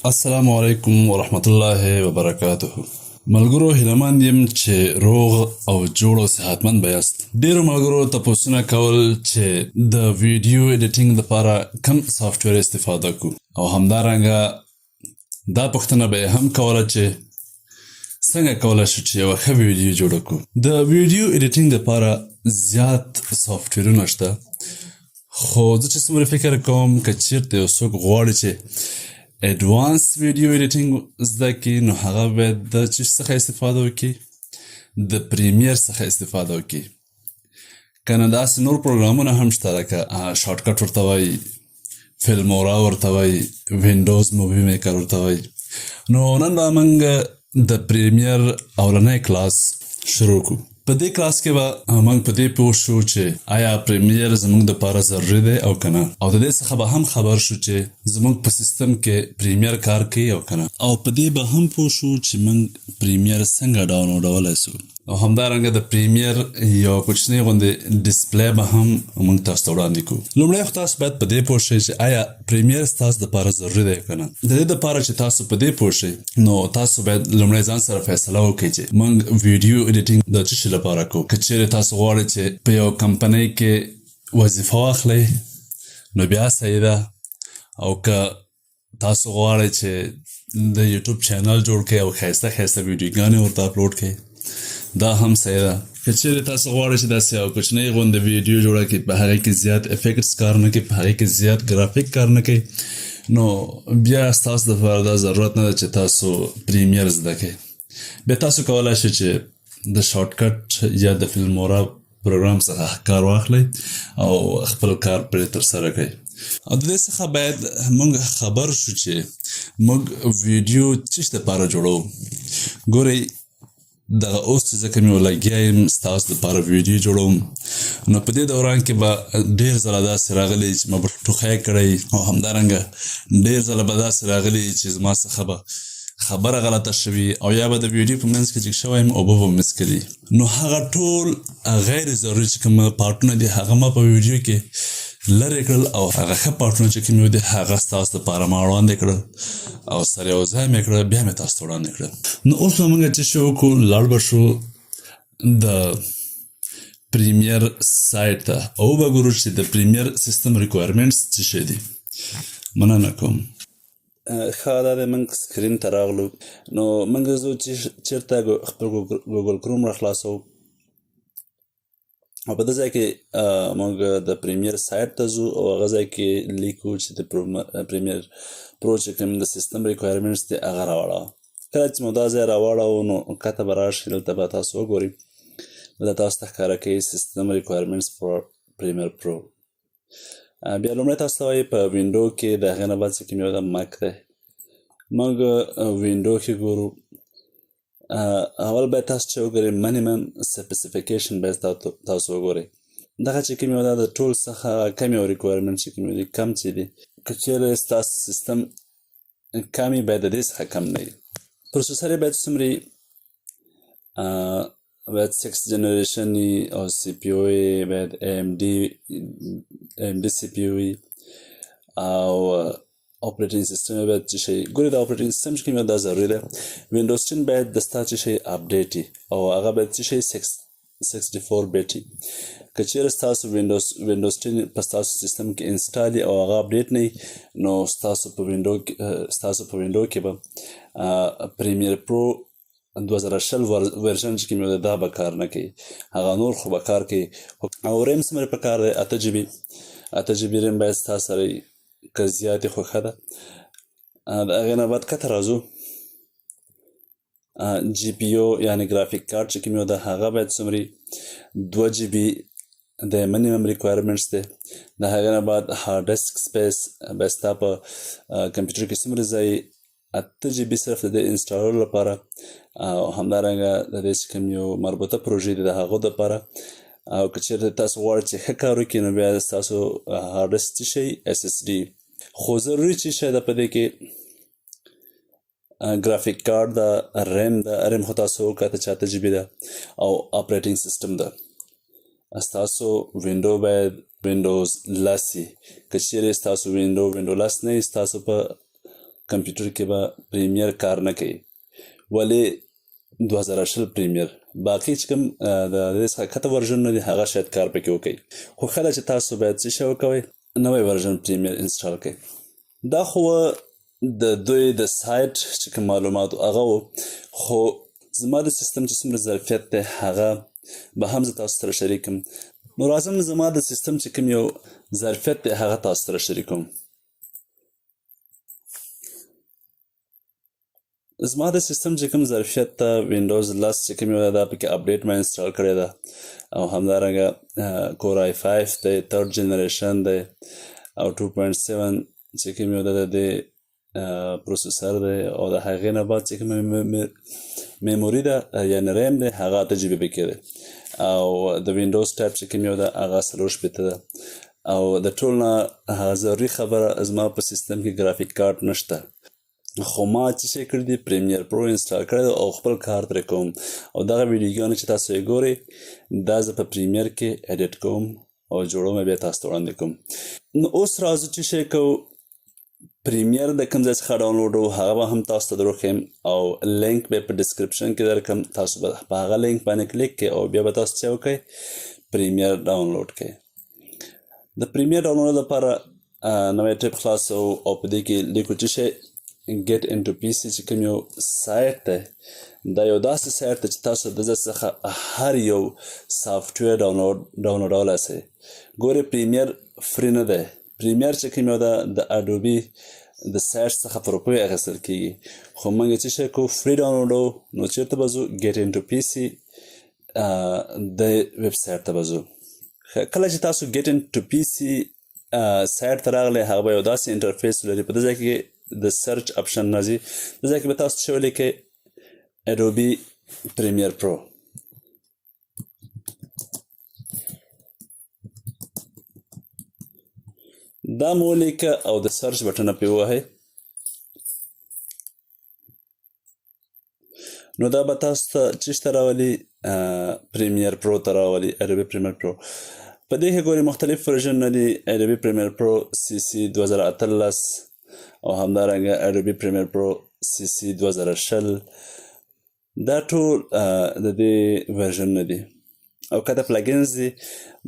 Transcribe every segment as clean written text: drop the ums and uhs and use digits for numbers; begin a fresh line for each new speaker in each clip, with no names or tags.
السلام علیکم ورحمت الله وبرکاته. ملګرو هیلهمند یم چې روغ او جوړ او صحتمند بیاست. ډیرو ملګرو تپوسونه کول چې د ویډیو ایډیټنګ لپاره کوم سافټویر استفاده کو او همدارنګه دا پوښتنه به هم کوله چې څنګه کولای شو چې یو ښه ویډیو جوړ کړو. د ویډیو ایډیټنګ لپاره زیات سافټویرونه شته، خو زه چې څومره فکر کوم که چیرته یو څوک غواړي چې ایډوانس ویډیو ایډیټنګ زده کړي نو هغه باید د څه څخه استفاده وکړي؟ د پریمیر څخه استفاده وکړي. که نه داسې نور پروګرامونه هم شته لکه شارټکټ ورته وایي، فلمورا ورته وایي، وینډوز مووي میکر ورته وایي. نو نن به موږ د پریمیر اولنی کلاس شروع کړو. په دې کلاس کې به موږ په دې پوه شو چې آیا پریمیر زموږ دپاره ضروري دی او که نه، او د دې څخه به هم خبر شو چې زموږ په سیستم کې پریمیر کار کوي او که نه، او په دې به هم پوه شو چې موږ پریمیر څنګه ډاونلوډولی شو، او همدارنګه د پریمیر یو کوچنی غوندې ډسپلی به هم موږ تاسو ته وړاندې کوو. لومړی خو تاسو باید په دې پوه شئ چې آیا پریمیر ستاسو دپاره ضروري دی که نه. د دې دپاره چې تاسو په دې پوه شئ نو تاسو باید لومړی ځان سره فیصله وکړئ چې موږ ویډیو ایډیټنګ د څه شي لپاره کوو. که چیرې تاسو غواړئ چې په یو کمپنۍ کې وظیفه واخلئ نو بیا صحیح ده، او که تاسو غواړئ چې د یوټیوب چینل جوړ کړئ او ښایسته ښایسته ویډیوګانې ورته اپلوډ کړئ دا هم صحیح ده. که چیرې تاسو غواړئ چې داسې یو کوچنۍ غوندې ویډیو جوړه کړئ، په هغې کې زیات افیکټس کار نه کوي، په هغې کې زیات ګرافیک کار نه کوي، نو بیا ستاسو دپاره دا ضرورت نه ده چې تاسو پریمیر زده کړئ. بیا تاسو کولی شئ چې د شارټکټ یا د فلمورا پروګرام څخه کار واخلئ او خپل کار پرې ترسره کړئ. او د دې څخه باید موږ خبر شو چې موږ ویډیو څه شي دپاره جوړوو. ګورئ دغه اوس چې زه کوم یو لګیا یم ستاسو دپاره ویډیو جوړوم، نو په دې دوران کې به ډېر ځله داسې راغلی چې ما به ټوخی کړی، او همدارنګه ډېر ځله به داسې راغلی چې زما څخه به خبره غلطه شوي، او یا به د ویډیو په منځ کې چې شوی یم اوبه به مس کړي. نو هغه ټول غیر ضروري چې کوم پارټونه دي هغه ما په ویډیو کې لرې کړل، او هغه ښه پارټونه چې کوم دي هغه ستاسو دپاره ما وړاندې کړل او سره یو ځای مې کړل، بیا مې تاسو ته وړاندې کړل. نو اوس به موږ څه شی وکړو؟ لاړ به شو د پریمیر سایټ ته او وګورو چې د پریمیر سیستم ریکوایرمنټس څه شی دي. مننه کوم. ښه دا دی موږ سکرین ته راغلو. نو موږ ځو چې چېرته خپل ګوګل کروم راخلاصوو، او په دې ځای کې موږ د پریمیر سایټ ته ځو، او هغه ځای کې لیکو چې د پریمیر پرو چې کوم د سیستم ریکوایرمنټس دی هغه راوړه. کله چې مو دا ځای راوړو نو کته به راشئ، دلته به تاسو وګورئ، دلته تاسو ته ښکاره کوي سیستم ریکوایرمنټس فور پریمیر پرو. بیا لومړی تاسو ته وایي په وینډو کې د هغې نه بعد چې کوم یو د مک دی، موږ وینډو کې ګورو. اول باید تاسو چې وګورئ منیمم سپیسیفیکیشن باید تاسو وګورئ. دغه چې کوم یو دا د ټول څخه کم یو ریکوایرمنټ چې کوم دي کم چې دي، که چیرې ستاسو سیستم کم وي باید د دې څخه کم نه وي. پروسیسر یې باید څومره وي؟ باید 6 جنریشن وي، او سی پی یو یې باید AMD سی پی یو وي، او اپریټینګ سیستم باید چې شي ګورئ د اپریټینګ سیستم چې کوم دا ضروري دی. وینډوز 10 باید د ستا چې شي اپډیټ وي، او هغه باید چې شي 64 بیټ وي. که چیرې ستاسو وینډوز 10 په ستاسو سیستم کې انسټال وي او هغه اپډیټ نه وي، نو ستاسو په وینډو کې به پریمیر پرو 2020 ورژن چې کوم دا به کار نه کوي، هغه نور خو به کار کوي. او ریم څومره پکار دی؟ 8 جی بي ریم باید ستاسو سره وي، که زیاتې خو ښه ده. د هغې نه بعد کته راځو، جی پی یو یعنې ګرافیک کارت چې کوم یو ده هغه باید څومره 2 جی بي د منیمم ریکوایرمنټس دی. د هغې نه بعد هارډ ډسک سپیس باید ستا په کمپیوټر کې څومره ځای 8 جی بي صرف د دې انسټالولو لپاره، او همدارنګه د دې چې کوم یو مربوطه پروژې دي د هغو دپاره. او که چېرته تاسو غواړئ چې ښه کار وکړي نو بیا ستاسو هارډ ډسک څه شی SSD. خو ضروري څه شی ده په دې کې؟ ګرافیک کارت ده، ریم خو تاسو وکړه چې 8 جی بي ده، او اپریټینګ سیستم ده. ستاسو وینډو باید وینډوز 10 وي. که چیرې ستاسو وینډو 10 نه وي، ستاسو په کمپیوټر کې به پریمیر کار نه کوي. ولې 2020 پریمیر باقي چې کوم د دې څخه کته ورژن دی هغه شاید کار پکې وکړي. خو خله چې تاسو باید څه شی وکوئ نوې ورژن پریمیر انسټال کړئ. دا خو د دوی د سایت چې کوم معلومات هغه و، خو زما د سیستم چې څومره ظرفیت دی هغه به هم زه تاسو سره شریکم. نو راځم زما د سیستم چې کوم یو ظرفیت دی هغه تاسو سره شریکوم. زما د سیستم چې کوم ظرفیت ته وینډوز 10 چې کوم یو دا پکې اپډیټ ما انسټال کړی ده او همدارنګه کولاي 5 دی، 3rd جنریشن دی او 2.7 چې کوم یو د پروسیسر دی او د هغې نه بعد چې کوم میموري ده یعنې ریم دی هغه 8 جی بي پکې دی او د وینډوز ټایپ چې کوم یو ده هغه 4 ده او د ټول نه ضروري خبره زما په سیستم کې ګرافیک کارت نشته. خو ما چې شي کړی دی پریمیر پرو انسټال کړی او خپل کار ترې کوم او دغه ویډیوګانې چې تاسو یې ګورئ دا زه په پریمیر کې ایډیټ کوم او جوړوم بیا تاسو ته وړاندې کوم. نو اوس راځو چې شی کوو پریمیر د کوم ځای څخه ډاونلوډ هغه به هم تاسو ته دروښیم او لینک به په ډسکرپشن کې درکړم. تاسو به په هغه لینک باندې کلیک کړئ او بیا به تاسو څه وکړئ پریمیر ډاونلوډ کړئ. د پریمیر ډاونلوډ لپاره نوی ټیب خلاصو او په دې کې لیکو چې شی get into PC چې کوم یو سایت دی دا یو داسې سایت دی چې تاسو د ځای څخه هر یو سافټویر ډاونلوډولی شئ. ګورئ پریمیر فری نه دی. پریمیر چې کوم یو ده د اډوبي د سایت څخه په روپیو اخیستل کېږي خو موږ چې شی کوو فری ډاونلوډو. نو چېرته به ځو get into PC د ویب سایت ته به ځو. کله چې تاسو get into PC سایت ته راغلی هغه به یو داسې انټرفیس لري. په دې ځای کې د سرچ اپشن راځي. د ځای کې به تاسو څه ولیکئ Adobe Premiere Pro. دا مو ولیکه او د سرچ بټنه پرې ووهئ. نو دا به تاسو ته چېرته راولي پریمیر پرو ته راولي Adobe Premiere Pro. په دې کې ګورئ مختلف ورژنونه دي Adobe Premiere Pro CC 2018 او همدارنګه Adobe Premiere Pro CC 2020 دا ټول د دې ورژنونه دي او کته پلګینز دي.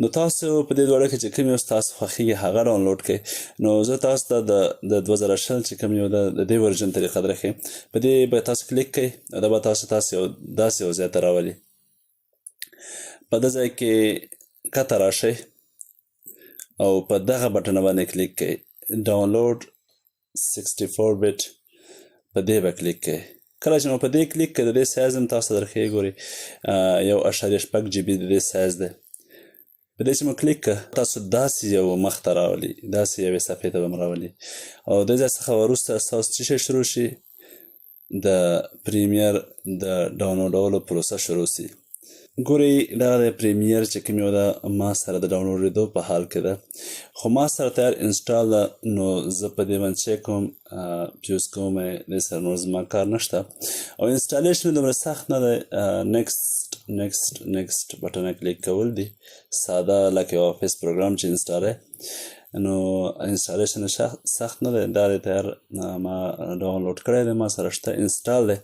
نو تاسو په دې دواړو کې چې کوم یو ستاسو خوښیږي هغه ډاونلوډ کړئ. نو زه تاسو ته د 2020 چې کوم یو د دې ورژن طریقه درښیم. په دې به تاسو کلیک کړئ او دا به تاسو داسې یو ځای ته راولي. په دې ځای کې کته راشئ او په دغه بټن باندې کلیک کړئ ډاونلوډ 64 بیت. په دې به کلیک کړئ. کله چې مو په دې کلیک کړئ د دې سایز هم تاسو درښیي ګورئ 1.6 جی بي د دې سایز دی. په دې چې مو کلیک کړه تاسو داسې یو مخ ته راولي داسې یوې صفحې ته به م راولي او د ځای څخه وروسته ستاسو څه شی شروع شي د پریمیر د ډاونلوډولو پروسه شروع شي. ګورئ دغه د پریمیر چې کوم یو ده ما سره د ډاونلوډېدو په حال کې ده خو ما سره تیار انسټال ده. نو زه په دې باندې چک کوم فیوز کوم دې سره نور زما کار نشته او انسټالیشن دومره سخت نه دی. نیکسټ بټن کلیک کول دي ساده لکه یو افیس پروګرام چې انسټالوي. نو انسټالیشن سخت نه دی دا دی تیار ما ډاونلوډ کړی دی ما سره شته انسټال دی.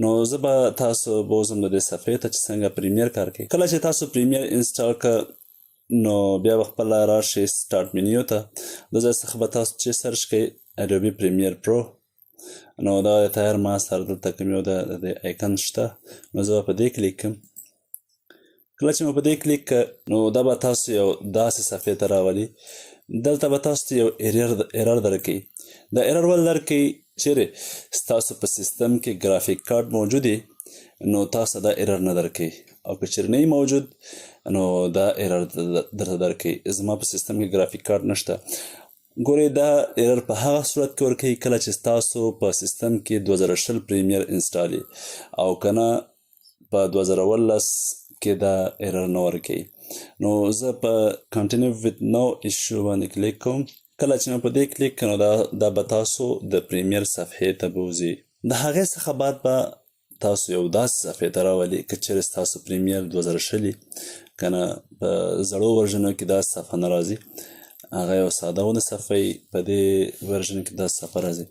نو زه به تاسو بوزم د دې صفحې ته چې څنګه پریمیر کار کوي. کله چې تاسو پریمیر انسټال کړه نو بیا به خپله راشئ سټارټ منیو ته. د ځای څخه به تاسو چې سرچ کړئ Adobe Premiere Pro. نو دا تیار ما سره دلته کوم یو د ایکن شته نو زه به په دې کلیک کړم. کله چې مو په دې کلیک کړه نو دا به تاسو یو داسې صفحې ته راولي. دلته به تاسو ته یو ایرر درکوي. دا ایرر ول درکوي چیرې ستاسو په سیستم کې ګرافیک کارت موجود وي نو تاسو دا ایرر نه درکوي او که چیرې نه موجود نو دا ایرر درته درکوي. زما په سیستم کې ګرافیک کارت نشته. ګورئ دا ایرر په هغه صورت کې ورکوي کله چې ستاسو په سیستم کې 2020 پریمیر انسټال وي او که نه په 2019 کې دا ایرر نه ورکوي. نو زه په کنټینیو ویت نو ایشو باندې کلیک کوم. کله چې مې په دې کلیک کړم نو دا به تاسو د پریمیر صفحې ته بوځي. د هغې څخه بعد به تاسو یو داسې صفحې ته راولي که چیرې ستاسو پریمیر 2020 که نه په زړو ورژنو کې دا صفحه نه راځي هغه یو ساده ونه صفحه په دې ورژن کې دا صفحه راځي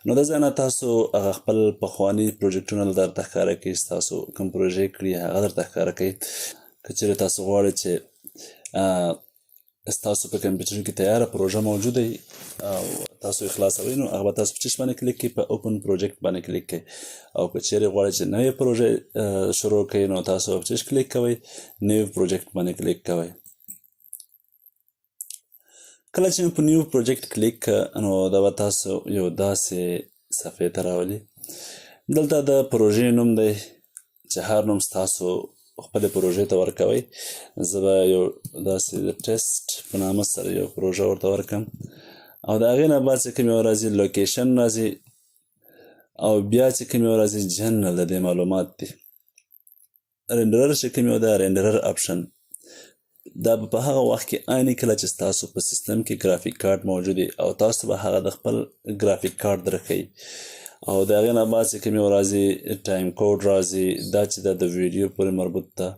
نو د ځای نه تاسو هغه خپل پخواني پروجیکټونه درته ښکاره کوي ستاسو کوم پروژې کړي هغه درته ښکاره کوي که چېرې تاسو غواړئ چې ستاسو په کمپیوټر کې تیاره پروژه موجوده وي او تاسو یې خلاصوئ نو هغه به تاسو په چش باندې کلیک کړئ په اوپن پروجیکټ باندې کلیک کړئ او که چېرې غواړئ چې نوې پروژه شروع کړئ نو تاسو په چش کلیک کوئ نیو پروجیکټ باندې کلیک کوئ کله چې په نیو پروجیکټ کلیک نو دا به تاسو یو داسې صفحې ته راولي دلته د پروژې نوم دی چې هر نوم ستاسو خپلې پروژې ته ورکوئ زه به یو داسې د ټیسټ په نامه سره یو پروژه ورته ورکړم او د هغې نه بعد چې کوم یو راځي لوکیشن راځي او بیا چې کوم یو راځي جنرال د دې معلومات دي رینډرر چې کوم یو ده رینډرر آپشن دا په هغه وخت کې عیني کله چې ستاسو په سیستم کې ګرافیک کارت موجود وي او تاسو به هغه د خپل ګرافیک کارت درښیي او د هغې نه بعد چې کوم یو راځي ټایم کوډ راځي دا چې دا د ویډیو پورې مربوط ده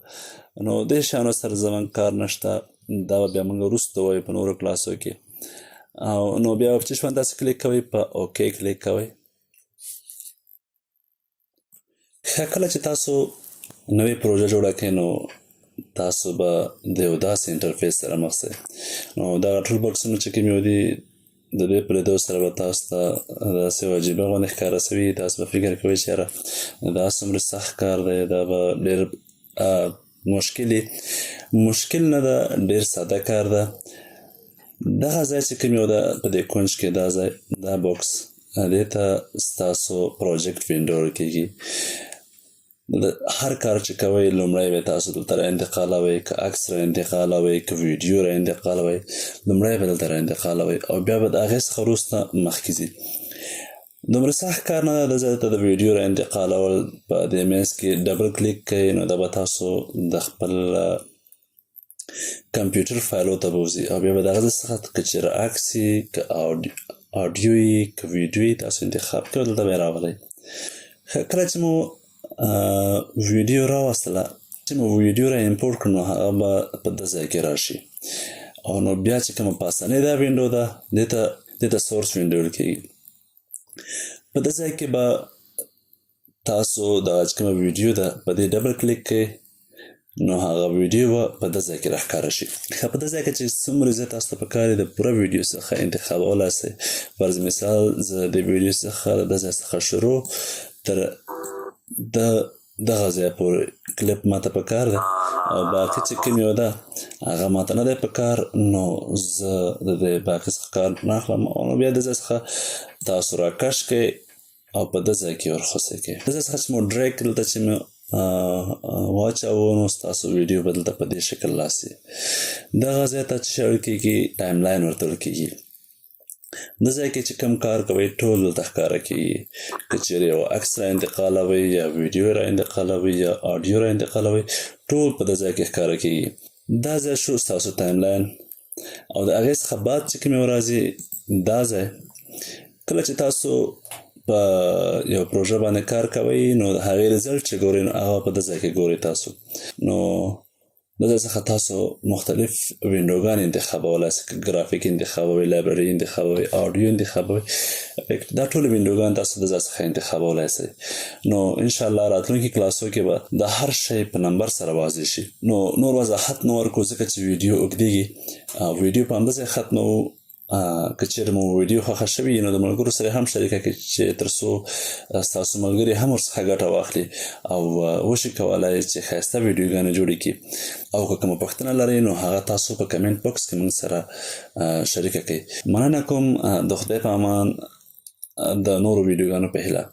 نو دې شیانو سره زموږ کار نشته دا به بیا موږ وروسته وایو په نورو کلاسو کې او نو بیا په چشم باندې تاسو کلیک کوئ په اوکې کلیک کوئ کله چې تاسو نوې پروژه جوړه کړئ نو تاسو به د یو داسې انټرفیس سره مخ شئ نو دا ټول بکسونه چې کوم یو دي د دې په لیدو سره به تاسو ته داسې عجیبه غوندې ښکاره شوي تاسو به فکر کوئ چې یاره دا څومره سخت کار دی دا به ډېر مشکل نه ده ډېر ساده کار ده دغه ځای چې کوم یو ده په دې کونج کې دا ځای دا بوکس دې ته ستاسو پروجیکټ وینډو کېږي هر کار چې کوئ لومړی به تاسو دلته را انتقالوئ که عکس را انتقالوئ که ویډیو را انتقالوئ لومړی به دلته را انتقالوئ او بیا به د هغې څخه وروسته مخکې ځي دومره سخت کار نه ده ځای ته د ویډیو را انتقالول په دې منځ کې ډبل کلیک کوئ نو دا به تاسو د خپل کمپیوټر فایلو ته بوځي او بیا به د هغه څخه که چېرې عکس وي که آډیو وي که ویډیو وي تاسو انتخاب کوئ دلته به یې راولئ کله چې مو ویډیو راوستله چې مو ویډیو را امپورټ کړو نو هغه به په دې ځای کې راشي او نو بیا چې کومه په اسانۍ دا وینډو ده دې ته سورس وینډو ویل کېږي په دې ځای کې به تاسو دا چې کومه ویډیو ده په دې ډبل کلیک کوئ نو هغه ویډیو به په دې ځای کې راښکاره شي په دې ځای کې چې څومره زیات تاسو ته پکار دی د پوره ویډیو څخه انتخابولی شئ فرض مثال زه د ویډیو څخه د دې ځای څخه شروع تر دغه ځای پورې کلیپ ماته پکار ده او باقي چې کوم یو ده هغه ماته نه دی پکار نو زه د دې باقي څخه کار نه اخلم او نو بیا د ځای څخه تاسو راکش کړئ او په دې ځای کې ورخوڅئ کړئ د ځای څخه چې مو ډریګ دلته چې مې واچوو نو ستاسو ویډیو به دلته په دې شکل راسي دغه ځای ته چې ویل کېږي ټایم لاین ورته ویل کېږي د ځای کې چې کوم کار کوئ ټول دلته ښکاره کېږي که چېرې یو عکس را انتقالوئ یا ویډیو را انتقالوئ یا آډیو را انتقالوئ ټول په دې ځای کې ښکاره کېږي دا ځای شو ستاسو ټایم لاین او د هغې څخه بعد چې کوم یو راځي دا ځای کله چې تاسو په یو پروژه باندې کار کوئ نو د هغې رزلټ چې ګورئ نو هغه په دې ځای کې ګورئ تاسو نو د دې څخه تاسو مختلف وینډوګان انتخابولی شئ که ګرافیک انتخابوئ لایبرري انتخابوئ آډیو انتخابوئ دا ټول وینډوګان تاسو د ځای څخه انتخابولی شئ نو انشاءالله راتلونکي کلاسو کې به د هر شی په نمبر سره واضح شي نو نور وضاحت نه ورکړو ځکه چې ویډیو اوږدېږي ویډیو په همدې ځای ختموو که چېرې مو ویډیو خوښه شوي نو د ملګرو سره هم شریکه کړئ چې تر څو ستاسو ملګري هم ورڅخه ګټه واخلي او وشي کولی چې ښایسته ویډیوګانې جوړې کړي او که کومه پوښتنه لرئ نو هغه تاسو په کمنټ باکس کې موږ سره شریکه کړئ مننه کوم د خدای په امان د نورو ویډیوګانو په هیله